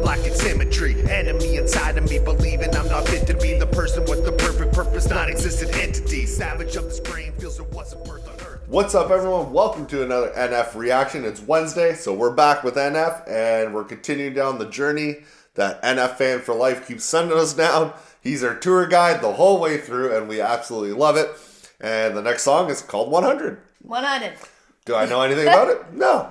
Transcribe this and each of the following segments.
I'm lacking symmetry. Enemy inside of me, believing I'm not fit to be the person with the perfect purpose, non-existent entity. Savage of this brain feels there wasn't birth on earth. What's up, everyone? Welcome to another NF reaction. It's Wednesday, so we're back with NF, and we're continuing down the journey that NF Fan for Life keeps sending us down. He's our tour guide the whole way through, and we absolutely love it. And the next song is called 100. 100. Do I know anything about it? No.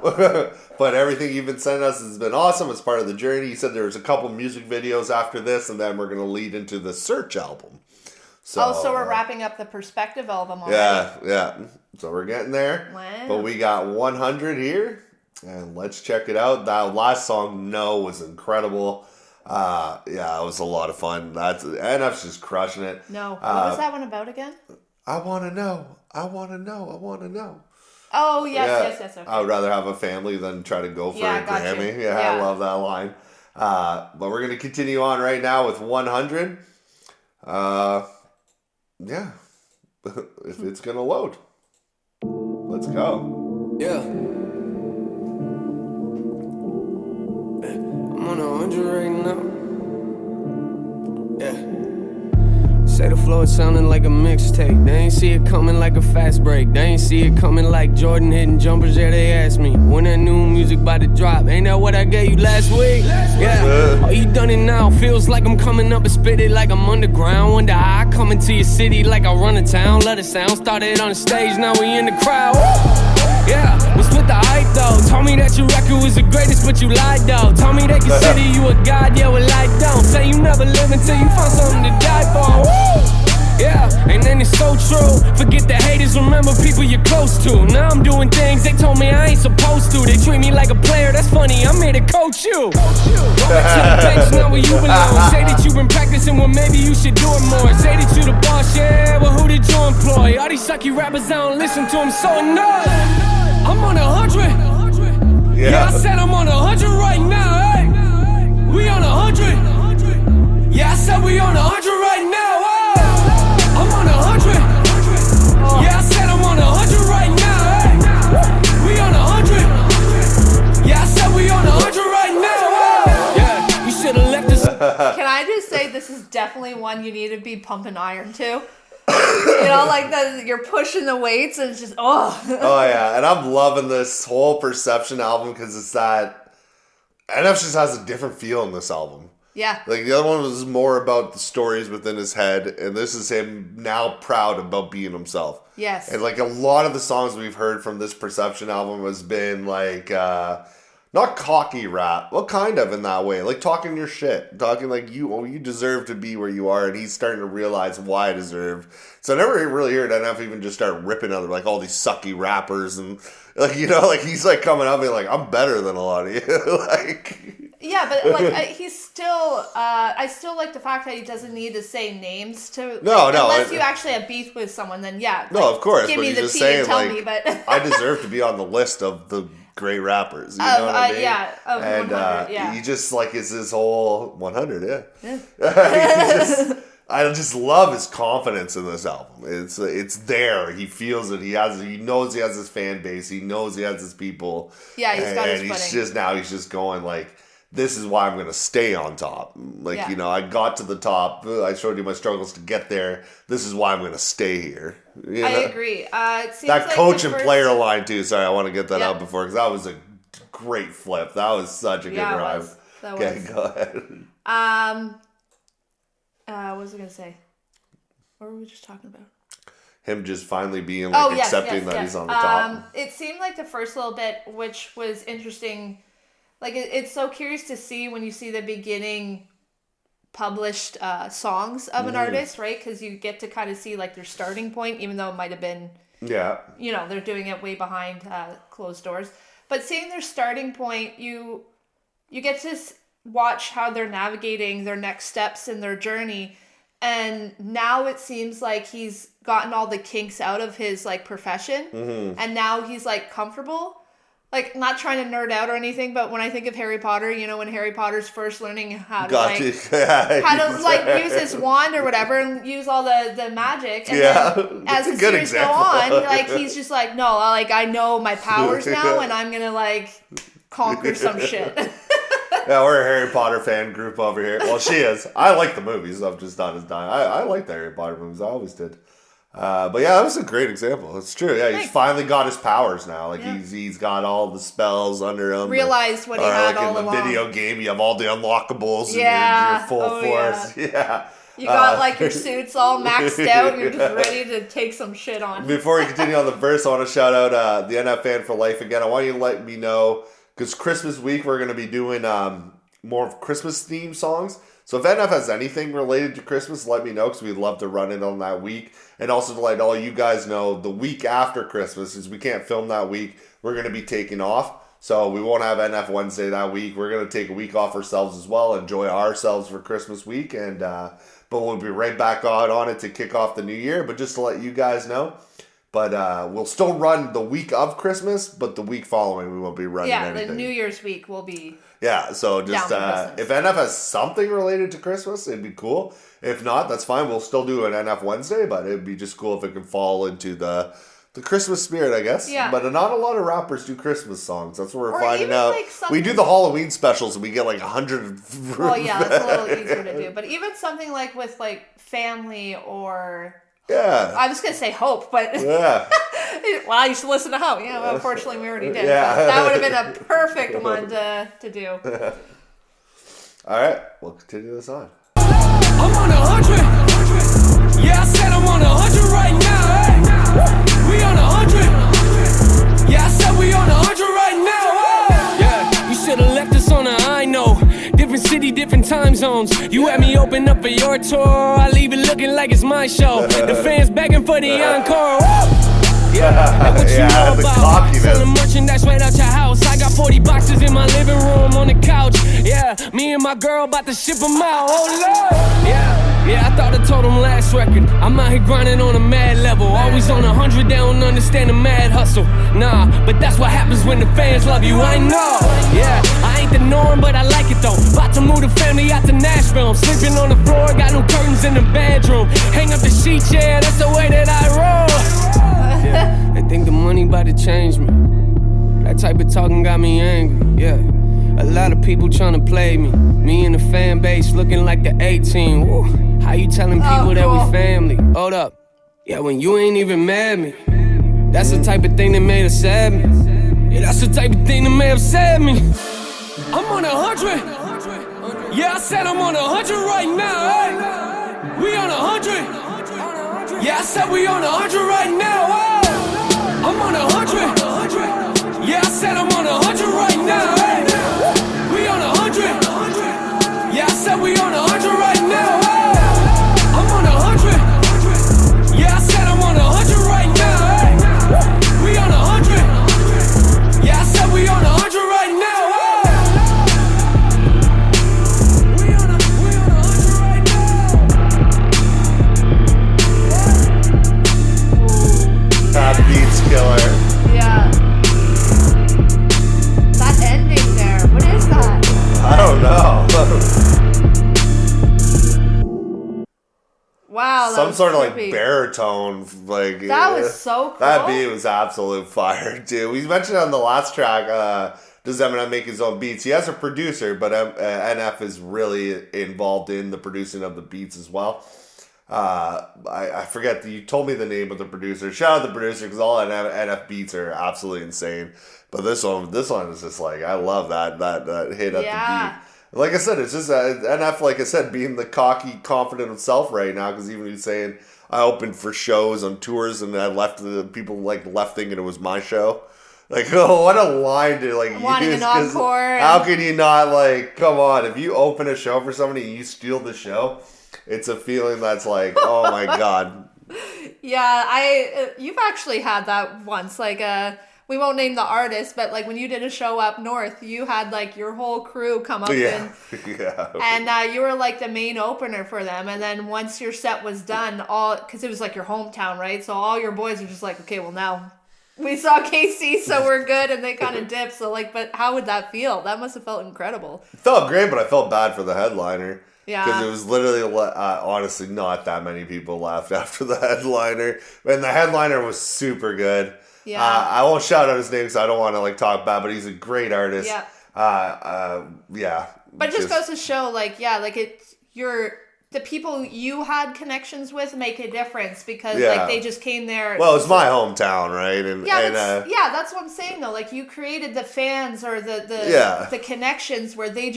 But everything you've been sending us has been awesome. It's part of the journey. You said there's a couple music videos after this, and then we're going to lead into the Search album. So we're wrapping up the Perspective album already. Yeah. So we're getting there. Wow. But we got 100 here, and let's check it out. That last song, No, was incredible. Yeah, it was a lot of fun. NF's just crushing it. No. What was that one about again? I want to know. I want to know. I want to know. Oh, yes. Okay. I would rather have a family than try to go for a Grammy. Yeah, I love that line. But we're going to continue on right now with 100. Yeah. If it's going to load. Let's go. Yeah. I'm on 100 right now. Yeah. Say the flow, it's sounding like a mixtape. They ain't see it coming like a fast break. They ain't see it coming like Jordan hitting jumpers. Yeah, they asked me when that new music about to drop. Ain't that what I gave you last week? Yeah. Oh, you done it now. Feels like I'm coming up and spit it like I'm underground. Wonder how I come into your city like I run a town. Let it sound. Started on the stage, now we in the crowd. Yeah, we split the hype though. Told me that your record was the greatest, but you lied though. Told me they consider you a god, yeah, well I don't. Say you never live until you find something to die for. Yeah, and then it's so true. Forget the haters, remember people you're close to. Now I'm doing things they told me I ain't supposed to. They treat me like a player, that's funny, I'm here to coach you. Go back to the bench, now where you belong. Say that you've been practicing, well maybe you should do it more. Say that you the boss, yeah, well who did you employ? All these sucky rappers, I don't listen to them, so annoyed. I'm on 100. Yeah, I said I'm on 100 right now, hey. We on 100. Yeah, I said we on 100 right now, hey. I'm on 100. Yeah, I said I'm on 100 right now, hey. We on 100. Yeah, I said we on 100 right now, hey. Yeah, you should have left us. Can I just say this is definitely one you need to be pumping iron to? You know, like that you're pushing the weights and it's just, oh yeah, and I'm loving this whole Perception album because it's that NF just has a different feel in this album. Yeah. Like the other one was more about the stories within his head, and this is him now proud about being himself. Yes. And like a lot of the songs we've heard from this Perception album has been like not cocky rap, well, kind of in that way, like talking your shit, talking like you deserve to be where you are, and he's starting to realize why I deserve. So I never really heard NF even just start ripping out like all these sucky rappers, and like like he's like coming up and like I'm better than a lot of you, like. Yeah, but like he's still. I still like the fact that he doesn't need to say names to. No, unless you actually have beef with someone, then yeah. No, like, of course. Give but me the just tea saying, and tell like, me, but I deserve to be on the list of the great rappers. You know what I mean? Yeah, of and 100. Yeah, he just like is his whole 100. Yeah. I just love his confidence in this album. It's there. He feels it. He knows he has his fan base. He knows he has his people. Yeah, he's got his footing. He's just going like, this is why I'm going to stay on top. Like, I got to the top. I showed you my struggles to get there. This is why I'm going to stay here. You know? I agree. It seems that like coach and player line, too. Sorry, I want to get that out before, because that was a great flip. That was such a good drive. Okay, go ahead. What was I going to say? What were we just talking about? Him just finally being like accepting that he's on the top. It seemed like the first little bit, which was interesting. Like, it's so curious to see when you see the beginning published songs of an artist, right? Because you get to kind of see, like, their starting point, even though it might have been, they're doing it way behind closed doors. But seeing their starting point, you get to watch how they're navigating their next steps in their journey. And now it seems like he's gotten all the kinks out of his, like, profession. Mm-hmm. And now he's, like, comfortable. Like, not trying to nerd out or anything, but when I think of Harry Potter, when Harry Potter's first learning how to use his wand or whatever and use all the magic. And then as the series go on, like, he's just like, no, like, I know my powers now and I'm gonna, like, conquer some shit. Yeah, we're a Harry Potter fan group over here. Well, she is. I like the movies. I'm just not as dying. I like the Harry Potter movies. I always did. But yeah, that was a great example. It's true. Yeah, he's finally got his powers now. Like he's got all the spells under him. Realized what he had all along. Like in the video game, you have all the unlockables. And your full force. Yeah. You got like your suits all maxed out. You're just ready to take some shit on. Before we continue on the verse, I want to shout out the NF Fan for Life again. I want you to let me know, because Christmas week we're going to be doing more of Christmas themed songs. So if NF has anything related to Christmas, let me know, because we'd love to run it on that week. And also to let all you guys know, the week after Christmas, since we can't film that week, we're going to be taking off. So we won't have NF Wednesday that week. We're going to take a week off ourselves as well, enjoy ourselves for Christmas week, and but we'll be right back on it to kick off the new year. But just to let you guys know, but we'll still run the week of Christmas, but the week following we won't be running anything. The New Year's week will be. Yeah, so just if NF has something related to Christmas, it'd be cool. If not, that's fine. We'll still do an NF Wednesday, but it'd be just cool if it could fall into the Christmas spirit, I guess. Yeah. But not a lot of rappers do Christmas songs. That's what we're Or finding even, out. like, something- We do the Halloween specials and we get like 100. Well, yeah, that's a little easier to do. But even something like with like family or. Yeah. I was going to say Hope, but. Yeah. Well, you should listen to Hope. Yeah, well, unfortunately, we already did. Yeah. But that would have been a perfect one to do. All right, we'll continue this on. I'm on 100. Yeah, I said I'm on 100 right now. Hey. We on 100. Yeah, I said we on 100 right now. Hey. Yeah, you should have left us on a high note. Different city, different time zones. You had me open up for your tour. I leave it looking like it's my show. The fans begging for the encore. Yeah, what you know about selling merchandise right out your house. I got 40 boxes in my living room on the couch. Yeah, me and my girl about to ship them out. Oh Lord. Yeah, I thought I told them last record. I'm out here grinding on a mad level. Always on 100, they don't understand the mad hustle. Nah, but that's what happens when the fans love you. I know. Yeah, I ain't the norm, but I like it though. About to move the family out to Nashville. I'm sleeping on the floor, got new curtains in the bedroom. Hang up the sheets, yeah, that's the way that I roll. Yeah, they think the money about to change me. That type of talking got me angry, yeah. A lot of people trying to play me. Me and the fan base looking like the A-team. Woo. How you telling people that we family? Hold up. Yeah, when you ain't even mad me. That's the type of thing that made upset me. Yeah, that's the type of thing that may upset me. I'm on 100. Yeah, I said I'm on 100 right now. Hey. We on 100. Yeah, I said we on 100 right now. Hey. I'm on 100. Yeah, I said I'm on 100 right now. Hey. We on 100. Yeah, I said we on 100 right now. Hey. I'm on 100. Yeah, I said I'm on 100 right now. Hey. We on 100. Yeah, I said we on 100 right now. Hey. We on 100 right now. That beats killer. Yeah. That ending there, what is that? I don't know. Wow, that Some was sort of like trippy. baritone, like That was so cool. That beat was absolute fire, dude. We mentioned on the last track. Does Eminem make his own beats? He has a producer, but NF is really involved in the producing of the beats as well. I forget you told me the name of the producer. Shout out the producer, because all NF beats are absolutely insane. But this one is just like, I love that hit at the beat. Like I said, it's just NF, like I said, being the cocky, confident himself right now, because even he's saying, I opened for shows on tours and I left thinking it was my show. Like, oh, what a line to wanting an encore. How can you not, like, come on, if you open a show for somebody and you steal the show, it's a feeling that's like, oh my God. Yeah, you've actually had that once, like, we won't name the artist, but like when you did a show up north, you had like your whole crew come up and you were like the main opener for them. And then once your set was done, because it was like your hometown, right? So all your boys are just like, okay, well now we saw KC, so we're good, and they kind of dipped. So like, but how would that feel? That must have felt incredible. It felt great, but I felt bad for the headliner. Yeah. Because it was literally, honestly, not that many people left after the headliner. And the headliner was super good. Yeah. I won't shout out his name because I don't want to like talk bad, but he's a great artist. Yeah. Yeah. But it just goes to show, like, yeah, like the people you had connections with make a difference because like they just came there. Well, it's my hometown, right? And that's what I'm saying though. Like you created the fans or the connections where they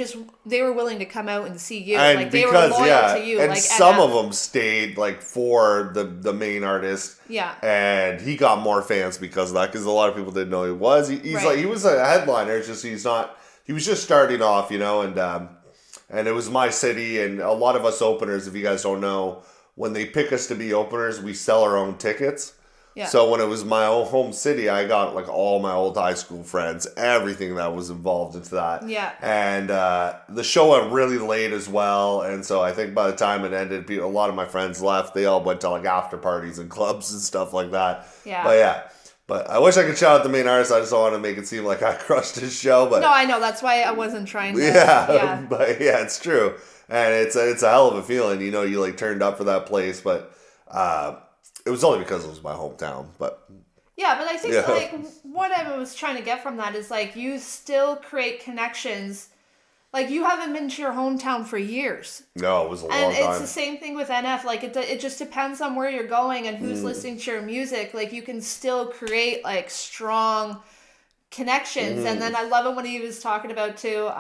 were willing to come out and see you. And like they were loyal to you. And like some of them stayed like for the main artist. Yeah. And he got more fans because of that, because a lot of people didn't know who he was. He's like, he was a headliner. It's just he was just starting off, you know, and it was my city, and a lot of us openers, if you guys don't know, when they pick us to be openers, we sell our own tickets. Yeah. So when it was my own home city, I got like all my old high school friends, everything that was involved into that. Yeah. And the show went really late as well, and so I think by the time it ended, a lot of my friends left. They all went to like after parties and clubs and stuff like that. Yeah. But I wish I could shout out the main artist. I just don't want to make it seem like I crushed his show. But no, I know. That's why I wasn't trying to. Yeah. But yeah, it's true. And it's a hell of a feeling. You know, you like turned up for that place. But it was only because it was my hometown. But yeah, but I think like what I was trying to get from that is like you still create connections. Like, you haven't been to your hometown for years. No, it was a long time. And it's the same thing with NF. Like, it just depends on where you're going and who's listening to your music. Like, you can still create, like, strong connections. And then I love it when he was talking about, too,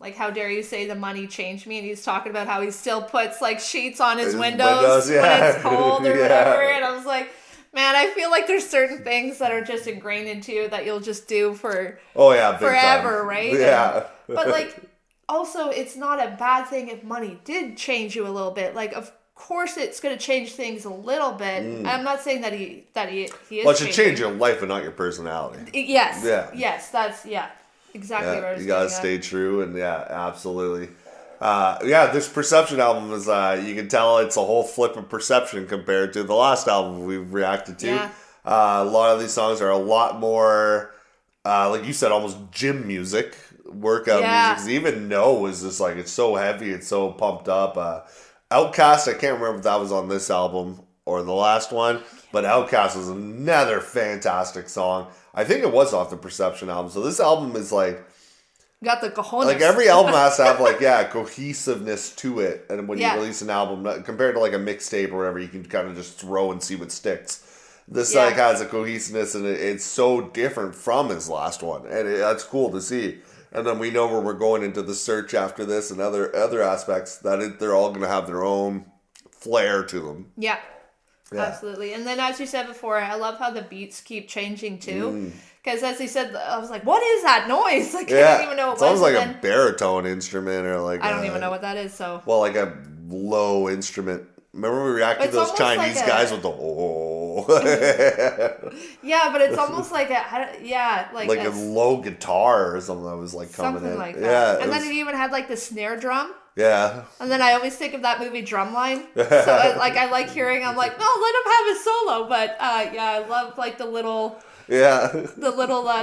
like, how dare you say the money changed me? And he's talking about how he still puts, like, sheets on his windows when it's cold or whatever. And I was like... Man, I feel like there's certain things that are just ingrained into you that you'll just do for forever, right? Yeah. But, like... Also, it's not a bad thing if money did change you a little bit. Like, of course, it's going to change things a little bit. I'm not saying that he is. Well, it should change your life, but not your personality. Yes. Yeah. Yes, that's exactly what I was. You gotta stay true, and absolutely. This Perception album is. You can tell it's a whole flip of perception compared to the last album we've reacted to. Yeah. A lot of these songs are a lot more, like you said, almost gym music. Workout music. 'Cause even No is just like, it's so heavy, it's so pumped up. Outcast, I can't remember if that was on this album or the last one, but Outcast is another fantastic song. I think it was off the Perception album. So this album is like, got the cojones. Like every album has to have like cohesiveness to it, and when you release an album compared to like a mixtape or whatever, you can kind of just throw and see what sticks. This like has a cohesiveness, and it's so different from his last one, and that's cool to see. And then we know where we're going into the search after this and other aspects that they're all going to have their own flair to them. Yeah, absolutely. And then as you said before, I love how the beats keep changing too. Because as he said, I was like, what is that noise? Like, I didn't even know what it was. It's almost like a baritone instrument or like... I don't even know what that is, so... Well, like a low instrument. Remember we reacted to those Chinese guys with the Yeah, but it's almost like a low guitar or something that was like coming something in. Like that. And then it even had like the snare drum. Yeah. And then I always think of that movie Drumline. So I like hearing. I'm like, no, let him have his solo. But I love like the little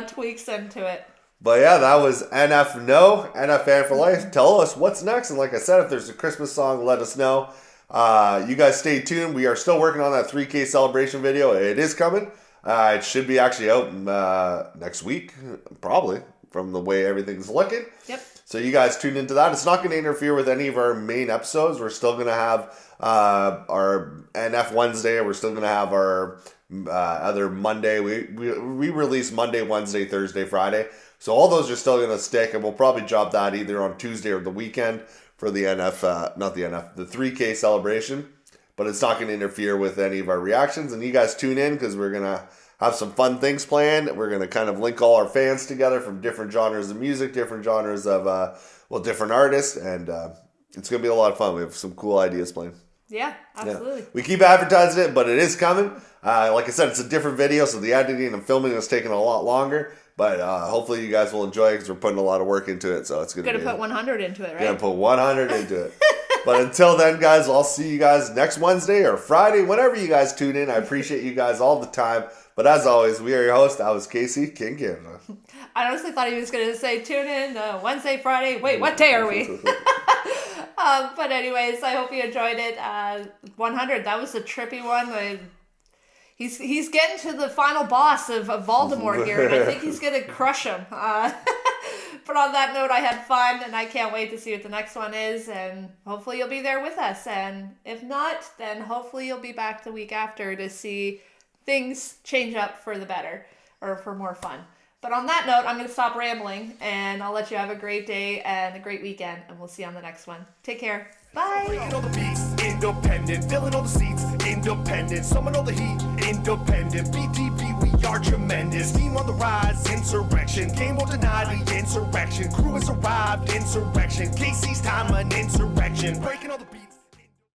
tweaks into it. But that was NF NF Fan for Life. Tell us what's next. And like I said, if there's a Christmas song, let us know. You guys stay tuned. We are still working on that 3K celebration video. It is coming. It should be actually out next week, probably, from the way everything's looking. Yep. So you guys tune into that. It's not going to interfere with any of our main episodes. We're still going to have our NF Wednesday. We're still going to have our other Monday. We release Monday, Wednesday, Thursday, Friday. So all those are still going to stick, and we'll probably drop that either on Tuesday or the weekend for the the 3K celebration, but it's not going to interfere with any of our reactions. And you guys tune in because we're going to have some fun things planned. We're going to kind of link all our fans together from different genres of music, different genres of, different artists. And it's going to be a lot of fun. We have some cool ideas planned. Yeah, absolutely. We keep advertising it, but it is coming. Like I said, it's a different video, so the editing and filming is taking a lot longer. But hopefully you guys will enjoy it because we're putting a lot of work into it. So it's going to be... put 100 into it, right? Going to put 100 into it. But until then, guys, I'll see you guys next Wednesday or Friday, whenever you guys tune in. I appreciate you guys all the time. But as always, we are your host. I was Casey, King Canada. I honestly thought he was going to say tune in Wednesday, Friday. Wait, what day are we? But anyways, I hope you enjoyed it. 100, that was a trippy one. He's getting to the final boss of Voldemort here, and I think he's going to crush him. But on that note, I had fun, and I can't wait to see what the next one is, and hopefully you'll be there with us. And if not, then hopefully you'll be back the week after to see things change up for the better, or for more fun. But on that note, I'm going to stop rambling, and I'll let you have a great day and a great weekend, and we'll see you on the next one. Take care. Bye. Breaking all the beats, independent. Filling all the seats, independent. Summon all the heat, independent. BTB, we are tremendous. Team on the rise, insurrection. Game won't deny the insurrection. Crew has arrived, insurrection. Casey's time, an insurrection. Breaking all the beats.